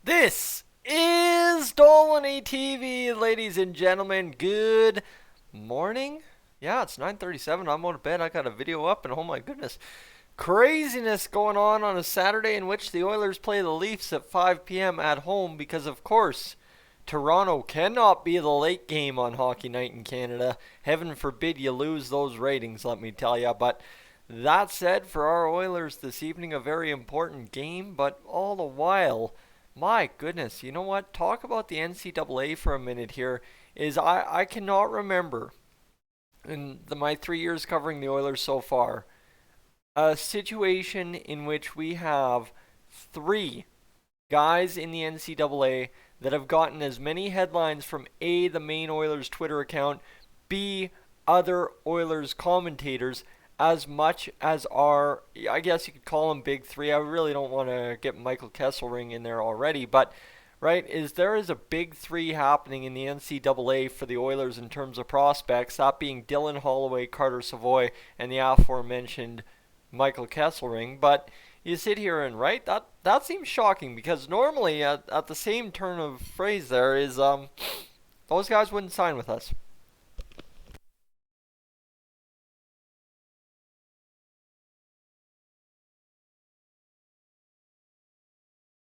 This is Dolynny TV, ladies and gentlemen. Good morning. Yeah, it's 9:37. I'm out of bed. I got a video up, and oh my goodness, craziness going on a Saturday in which the Oilers play the Leafs at 5 p.m. at home because, of course, Toronto cannot be the late game on Hockey Night in Canada. Heaven forbid you lose those ratings, let me tell you. But that said, for our Oilers this evening, a very important game, but all the while, my goodness, you know what? Talk about the NCAA for a minute here. I cannot remember in my 3 years covering the Oilers so far a situation in which we have three guys in the NCAA that have gotten as many headlines from A, the main Oilers Twitter account, B, other Oilers commentators, as much as our, I guess you could call them big three. I really don't want to get Michael Kesselring in there already, but right, there is a big three happening in the NCAA for the Oilers in terms of prospects, that being Dylan Holloway, Carter Savoy, and the aforementioned Michael Kesselring. But you sit here and right, that seems shocking because normally at the same turn of phrase there is those guys wouldn't sign with us.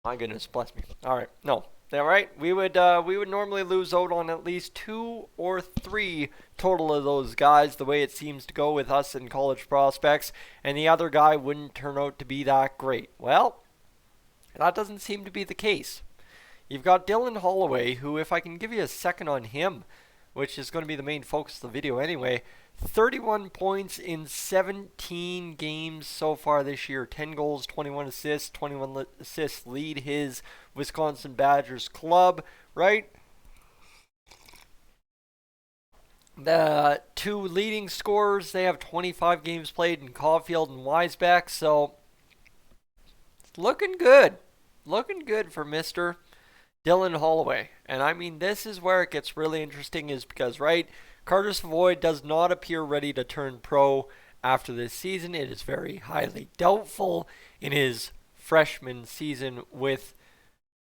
My goodness, bless me. All right, no, all right. We would normally lose out on at least two or three total of those guys, the way it seems to go with us in college prospects, and the other guy wouldn't turn out to be that great. Well, that doesn't seem to be the case. You've got Dylan Holloway, who, if I can give you a second on him, which is going to be the main focus of the video anyway, 31 points in 17 games so far this year. 10 goals, 21 assists. 21 assists lead his Wisconsin Badgers club, right? The two leading scorers, they have 25 games played in Caulfield and Weisbeck, so it's looking good. Looking good for Mr. Dylan Holloway. And I mean, this is where it gets really interesting is because, right, Carter Savoy does not appear ready to turn pro after this season. It is very highly doubtful in his freshman season with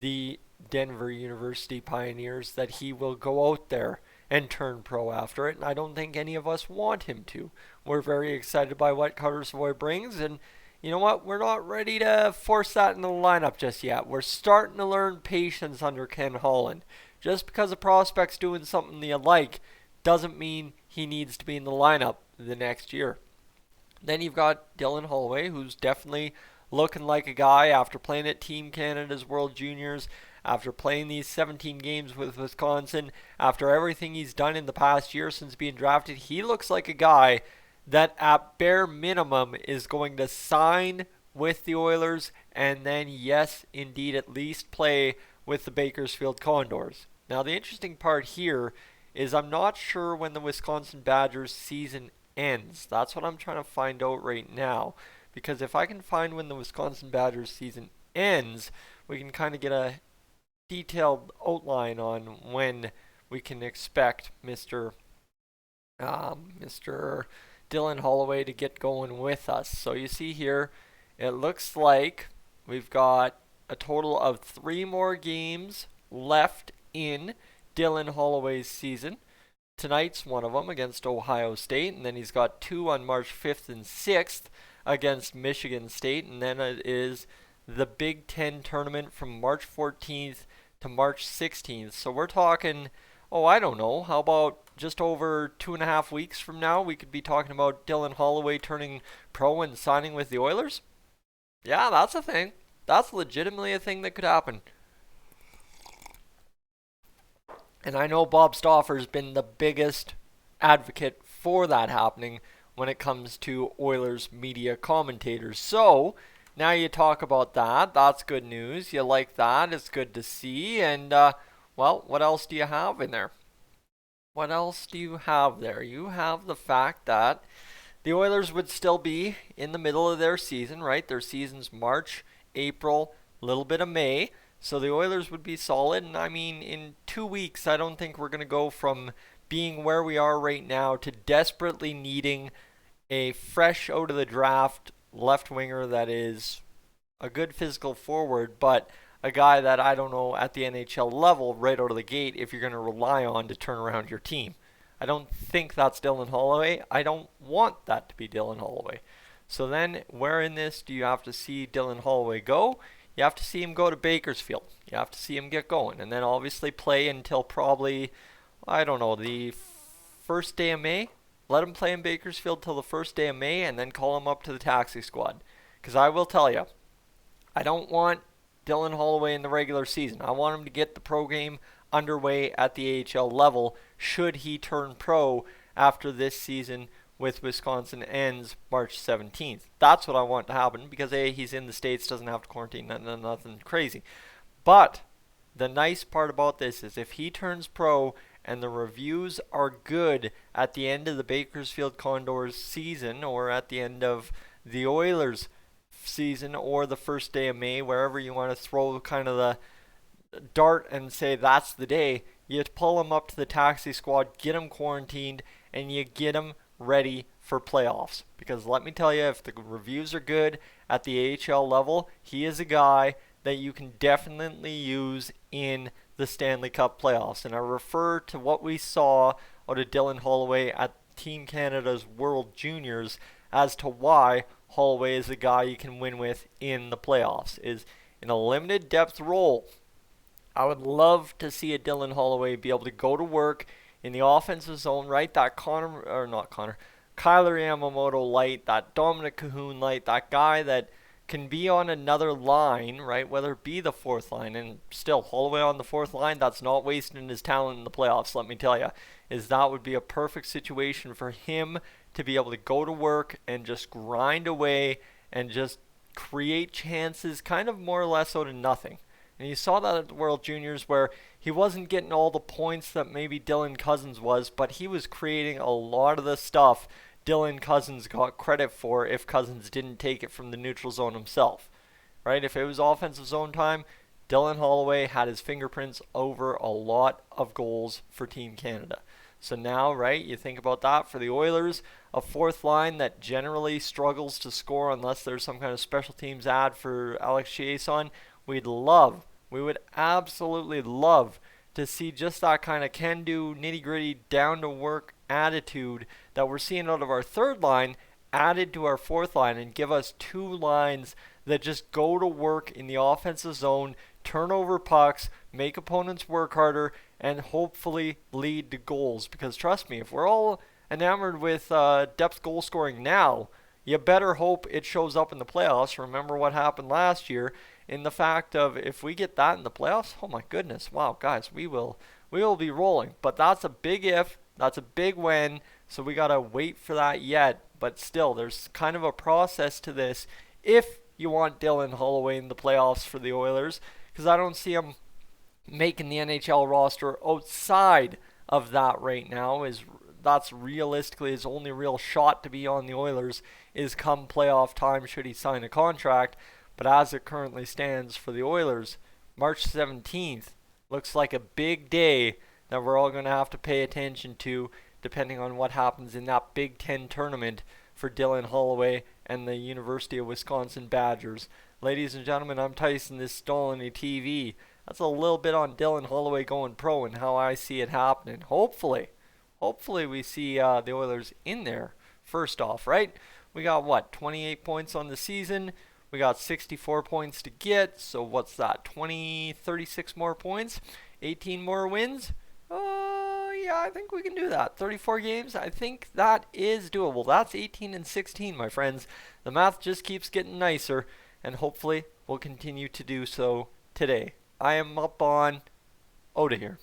the Denver University Pioneers that he will go out there and turn pro after it. And I don't think any of us want him to. We're very excited by what Carter Savoy brings, and you know what? We're not ready to force that in the lineup just yet. We're starting to learn patience under Ken Holland. Just because a prospect's doing something you like doesn't mean he needs to be in the lineup the next year. Then you've got Dylan Holloway, who's definitely looking like a guy after playing at Team Canada's World Juniors, after playing these 17 games with Wisconsin, after everything he's done in the past year since being drafted. He looks like a guy that at bare minimum is going to sign with the Oilers and then, yes, indeed, at least play with the Bakersfield Condors. Now, the interesting part here is I'm not sure when the Wisconsin Badgers season ends. That's what I'm trying to find out right now. Because if I can find when the Wisconsin Badgers season ends, we can kind of get a detailed outline on when we can expect Mr. Dylan Holloway to get going with us. So you see here, it looks like we've got a total of 3 more games left in Dylan Holloway's season. Tonight's one of them against Ohio State, and then he's got 2 on March 5th and 6th against Michigan State, and then it is the Big Ten tournament from March 14th to March 16th. So we're talking, I don't know, how about just over 2.5 weeks from now, we could be talking about Dylan Holloway turning pro and signing with the Oilers? Yeah, that's a thing. That's legitimately a thing that could happen. And I know Bob Stauffer's been the biggest advocate for that happening when it comes to Oilers media commentators. So, now you talk about that. That's good news. You like that. It's good to see. And, what else do you have in there? What else do you have there? You have the fact that the Oilers would still be in the middle of their season, right? Their season's March, April, a little bit of May. So the Oilers would be solid. And I mean, in 2 weeks, I don't think we're going to go from being where we are right now to desperately needing a fresh out of the draft left winger that is a good physical forward, but a guy that I don't know at the NHL level right out of the gate if you're going to rely on to turn around your team. I don't think that's Dylan Holloway. I don't want that to be Dylan Holloway. So then, where in this do you have to see Dylan Holloway go? You have to see him go to Bakersfield. You have to see him get going. And then obviously play until probably, I don't know, the first day of May. Let him play in Bakersfield till the first day of May and then call him up to the taxi squad. Because I will tell you, I don't want Dylan Holloway in the regular season. I want him to get the pro game underway at the AHL level should he turn pro after this season with Wisconsin ends March 17th. That's what I want to happen because A, he's in the States, doesn't have to quarantine, nothing crazy. But the nice part about this is if he turns pro and the reviews are good at the end of the Bakersfield Condors season or at the end of the Oilers season or the first day of May, wherever you want to throw kind of the dart and say that's the day, you pull him up to the taxi squad, get him quarantined, and you get him ready for playoffs. Because let me tell you, if the reviews are good at the AHL level, he is a guy that you can definitely use in the Stanley Cup playoffs. And I refer to what we saw out of Dylan Holloway at Team Canada's World Juniors as to why Holloway is a guy you can win with in the playoffs. Is in a limited depth role. I would love to see a Dylan Holloway be able to go to work in the offensive zone, right? That Kyler Yamamoto light, that Dominic Cahoon light, that guy that can be on another line, right? Whether it be the fourth line, and still Holloway on the fourth line, that's not wasting his talent in the playoffs, let me tell you. Is that would be a perfect situation for him to be able to go to work and just grind away and just create chances kind of more or less out of nothing. And you saw that at the World Juniors where he wasn't getting all the points that maybe Dylan Cousins was, but he was creating a lot of the stuff Dylan Cousins got credit for if Cousins didn't take it from the neutral zone himself. Right? If it was offensive zone time, Dylan Holloway had his fingerprints over a lot of goals for Team Canada. So now, right, you think about that for the Oilers, a fourth line that generally struggles to score unless there's some kind of special teams ad for Alex Chiasson. We would absolutely love to see just that kind of can-do, nitty-gritty, down-to-work attitude that we're seeing out of our third line added to our fourth line and give us two lines that just go to work in the offensive zone, turn over pucks, make opponents work harder, and hopefully lead to goals. Because trust me, if we're all enamored with depth goal scoring now, you better hope it shows up in the playoffs. Remember what happened last year in the fact of if we get that in the playoffs, oh my goodness, wow, guys, we will be rolling. But that's a big if, that's a big when, so we got to wait for that yet. But still, there's kind of a process to this if you want Dylan Holloway in the playoffs for the Oilers, because I don't see him making the NHL roster outside of that right now. That's realistically his only real shot to be on the Oilers is come playoff time should he sign a contract. But as it currently stands for the Oilers, March 17th looks like a big day that we're all going to have to pay attention to depending on what happens in that Big Ten tournament for Dylan Holloway and the University of Wisconsin Badgers. Ladies and gentlemen, I'm Tyson, this is Dolynny TV. That's a little bit on Dylan Holloway going pro and how I see it happening. Hopefully we see the Oilers in there first off, right? We got 28 points on the season. We got 64 points to get, so what's that, 36 more points, 18 more wins? Yeah, I think we can do that. 34 games, I think that is doable. That's 18 and 16, my friends. The math just keeps getting nicer, and hopefully we'll continue to do so today. I am up on out of here.